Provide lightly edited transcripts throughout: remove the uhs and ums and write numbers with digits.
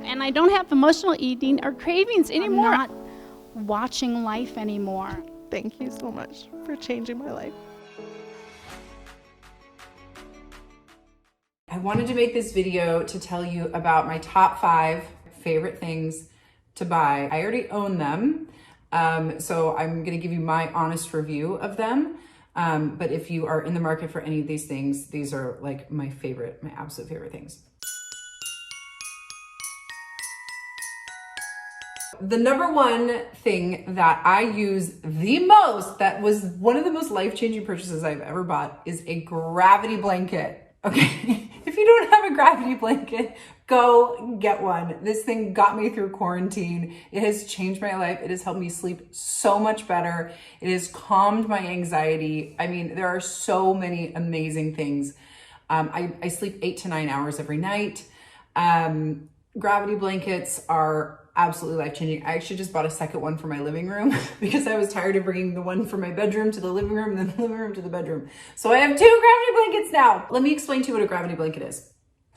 And I don't have emotional eating or cravings anymore. I'm not watching life anymore. Thank you so much for changing my life. I wanted to make this video to tell you about my top 5 favorite things to buy. I already own them, so I'm gonna give you my honest review of them. But if you are in the market for any of these things, these are like my absolute favorite things. The number one thing that I use the most, that was one of the most life-changing purchases I've ever bought, is a gravity blanket. Okay, if you don't have a gravity blanket, go get one. This thing got me through quarantine. It has changed my life. It has helped me sleep so much better. It has calmed my anxiety. I mean, there are so many amazing things. I sleep 8 to 9 hours every night. Gravity blankets are absolutely life-changing. I actually just bought a second one for my living room because I was tired of bringing the one from my bedroom to the living room and then the living room to the bedroom. So I have 2 gravity blankets now. Let me explain to you what a gravity blanket is.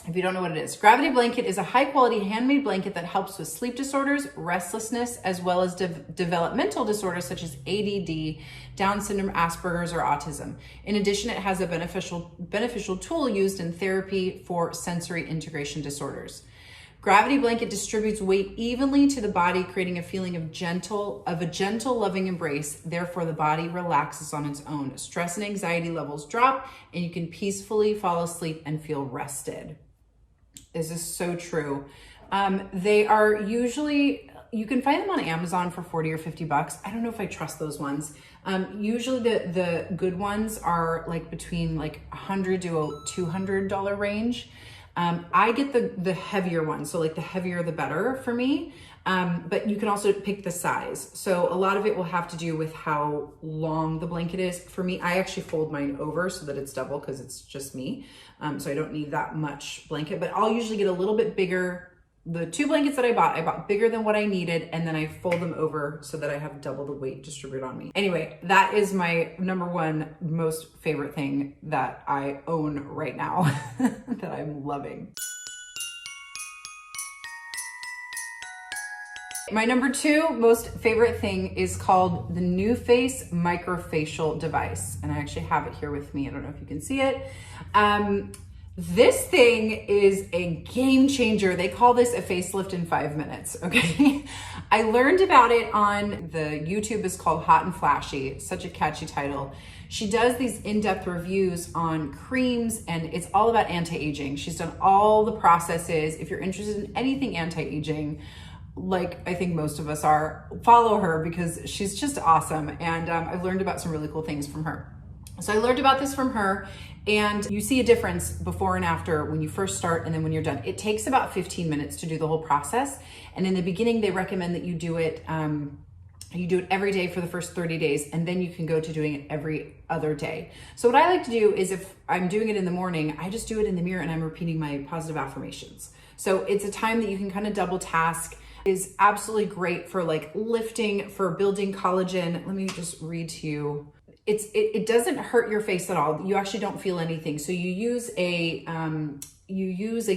If you don't know what it is, gravity blanket is a high-quality handmade blanket that helps with sleep disorders, restlessness, as well as developmental disorders such as ADD, Down syndrome, Asperger's, or autism. In addition, it has a beneficial tool used in therapy for sensory integration disorders. Gravity blanket distributes weight evenly to the body, creating a feeling of a gentle, loving embrace. Therefore, the body relaxes on its own. Stress and anxiety levels drop, and you can peacefully fall asleep and feel rested. This is so true. They are usually, you can find them on Amazon for 40 or 50 bucks. I don't know if I trust those ones. Usually the good ones are like between like $100 to a $200 range. I get the heavier one. So like the heavier, the better for me. But you can also pick the size. So a lot of it will have to do with how long the blanket is. For me, I actually fold mine over so that it's double because it's just me. So I don't need that much blanket, but I'll usually get a little bit bigger. The 2 blankets that I bought bigger than what I needed, and then I fold them over so that I have double the weight distributed on me. Anyway, that is my number one most favorite thing that I own right now that I'm loving. My number 2 most favorite thing is called the NUFACE microfacial device. And I actually have it here with me. I don't know if you can see it. This thing is a game changer. They call this a facelift in 5 minutes, okay? I learned about it on the YouTube. Is called Hot and Flashy. It's such a catchy title. She does these in-depth reviews on creams, and it's all about anti-aging. She's done all the processes. If you're interested in anything anti-aging, like I think most of us are, follow her because she's just awesome. And I've learned about some really cool things from her. So I learned about this from her, and you see a difference before and after when you first start and then when you're done. It takes about 15 minutes to do the whole process. And in the beginning, they recommend that you do it every day for the first 30 days, and then you can go to doing it every other day. So what I like to do is, if I'm doing it in the morning, I just do it in the mirror and I'm repeating my positive affirmations. So it's a time that you can kind of double task. Is absolutely great for like lifting, for building collagen. Let me just read to you. It doesn't hurt your face at all. You actually don't feel anything. So you use a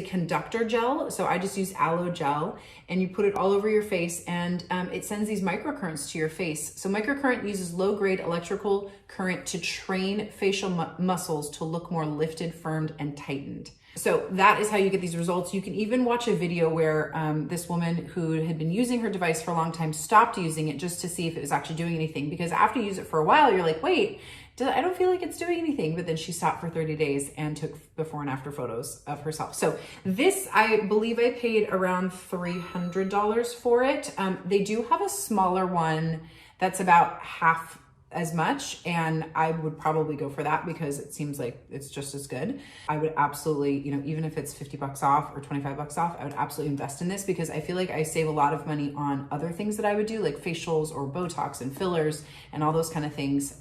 conductor gel. So I just use aloe gel, and you put it all over your face, and it sends these microcurrents to your face. So microcurrent uses low-grade electrical current to train facial muscles to look more lifted, firmed, and tightened. So that is how you get these results. You can even watch a video where this woman who had been using her device for a long time stopped using it just to see if it was actually doing anything. Because after you use it for a while, you're like, wait, I don't feel like it's doing anything. But then she stopped for 30 days and took before and after photos of herself. So this, I believe I paid around $300 for it. They do have a smaller one that's about half as much, and I would probably go for that because it seems like it's just as good. I would absolutely, even if it's 50 bucks off or 25 bucks off, I would absolutely invest in this because I feel like I save a lot of money on other things that I would do, like facials or Botox and fillers and all those kind of things,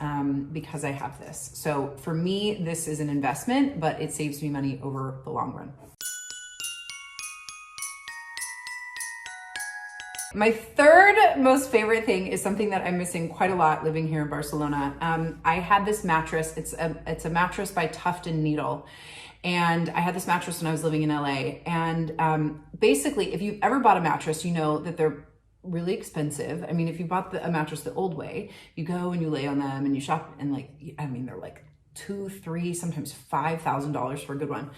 because I have this. So for me, this is an investment, but it saves me money over the long run. My third most favorite thing is something that I'm missing quite a lot living here in Barcelona. I had this mattress. It's a mattress by TUFT and Needle. And I had this mattress when I was living in LA. And basically, if you've ever bought a mattress, you know that they're really expensive. I mean, if you bought a mattress the old way, you go and you lay on them and you shop, and like, I mean, they're like $2,000, $3,000, sometimes $5,000 for a good one.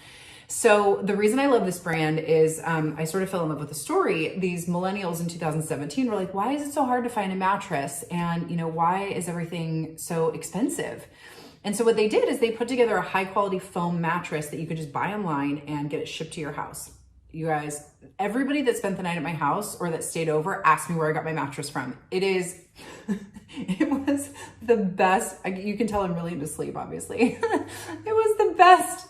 So the reason I love this brand is I sort of fell in love with the story. These millennials in 2017 were like, why is it so hard to find a mattress? And, you know, why is everything so expensive? And so what they did is they put together a high quality foam mattress that you could just buy online and get it shipped to your house. You guys, everybody that spent the night at my house or that stayed over asked me where I got my mattress from. It was the best. You can tell I'm really into sleep, obviously. It was the best.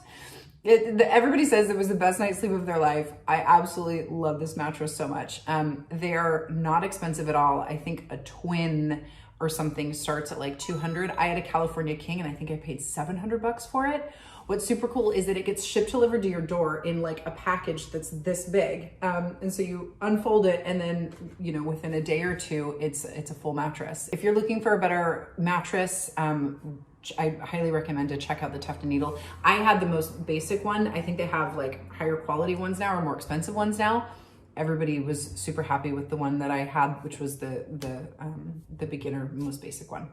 Everybody says it was the best night's sleep of their life. I absolutely love this mattress so much. They're not expensive at all. I think a twin or something starts at like $200. I had a California King and I think I paid $700 for it. What's super cool is that it gets shipped delivered to your door in like a package that's this big. And so you unfold it and then, you know, within a day or two, it's a full mattress. If you're looking for a better mattress, I highly recommend to check out the TUFT needle. I had the most basic one. I think they have like higher quality ones now or more expensive ones now. Everybody was super happy with the one that I had, which was the beginner, most basic one.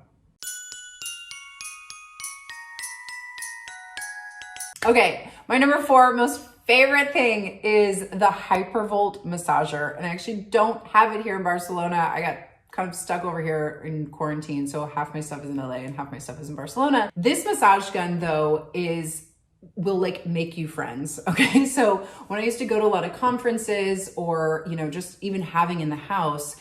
Okay, my number 4 most favorite thing is the Hypervolt massager. And I actually don't have it here in Barcelona. I got kind of stuck over here in quarantine. So half my stuff is in LA and half my stuff is in Barcelona. This massage gun though will like make you friends. Okay. So when I used to go to a lot of conferences or, you know, just even having in the house,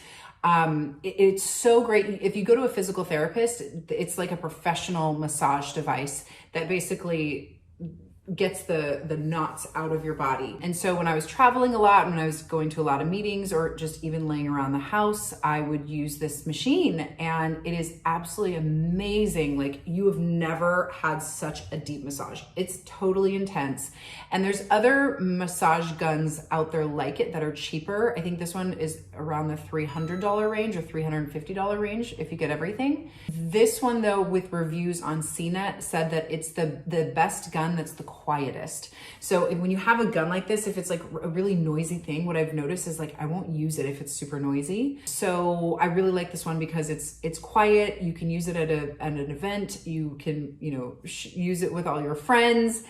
it's so great. If you go to a physical therapist, it's like a professional massage device that basically gets the knots out of your body. And so when I was traveling a lot, when I was going to a lot of meetings or just even laying around the house, I would use this machine and it is absolutely amazing. Like you have never had such a deep massage. It's totally intense. And there's other massage guns out there like it that are cheaper. I think this one is around the $300 range or $350 range if you get everything. This one though, with reviews on CNET, said that it's the best gun that's the quietest. So when you have a gun like this, if it's like a really noisy thing, what I've noticed is like I won't use it if it's super noisy. So I really like this one because it's quiet. You can use it at an event. You can, you know, use it with all your friends.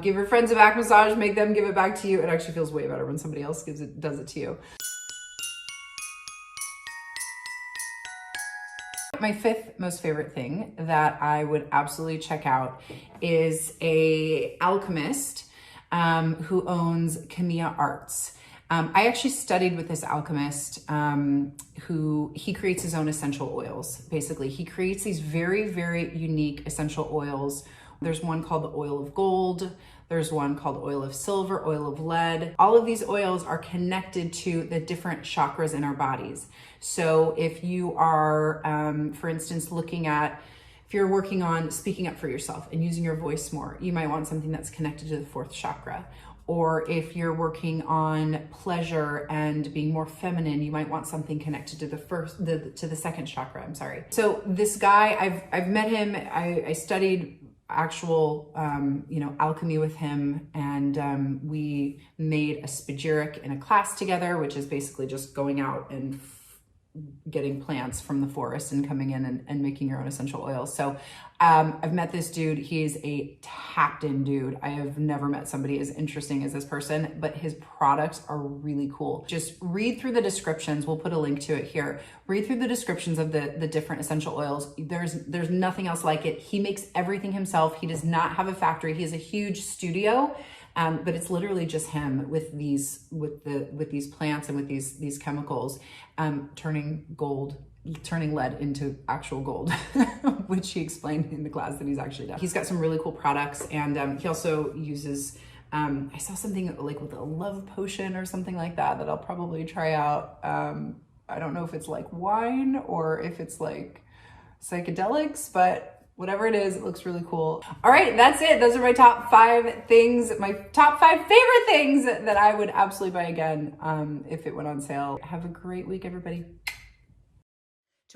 Give your friends a back massage, make them give it back to you. It actually feels way better when somebody else does it to you. My 5th most favorite thing that I would absolutely check out is a alchemist who owns Camilla Arts. I actually studied with this alchemist who he creates his own essential oils. Basically, he creates these very, very unique essential oils. There's one called the oil of gold. There's one called oil of silver, oil of lead. All of these oils are connected to the different chakras in our bodies. So if you are, for instance, if you're working on speaking up for yourself and using your voice more, you might want something that's connected to the 4th chakra. Or if you're working on pleasure and being more feminine, you might want something connected to the 2nd chakra, I'm sorry. So this guy, I've met him, I studied actual, alchemy with him. And we made a spagyric in a class together, which is basically just going out and getting plants from the forest and coming in and making your own essential oils. So I've met this dude. He's a tapped in dude. I have never met somebody as interesting as this person, but his products are really cool. Just read through the descriptions. We'll put a link to it here. Read through the descriptions of the different essential oils. There's nothing else like it. He makes everything himself. He does not have a factory. He has a huge studio. But it's literally just him with these plants and with these chemicals, turning lead into actual gold, which he explained in the class that he's actually done. He's got some really cool products, and he also uses. I saw something like with a love potion or something like that I'll probably try out. I don't know if it's like wine or if it's like psychedelics, but whatever it is, it looks really cool. All right, that's it. Those are my top 5 things, my top 5 favorite things that I would absolutely buy again if it went on sale. Have a great week, everybody.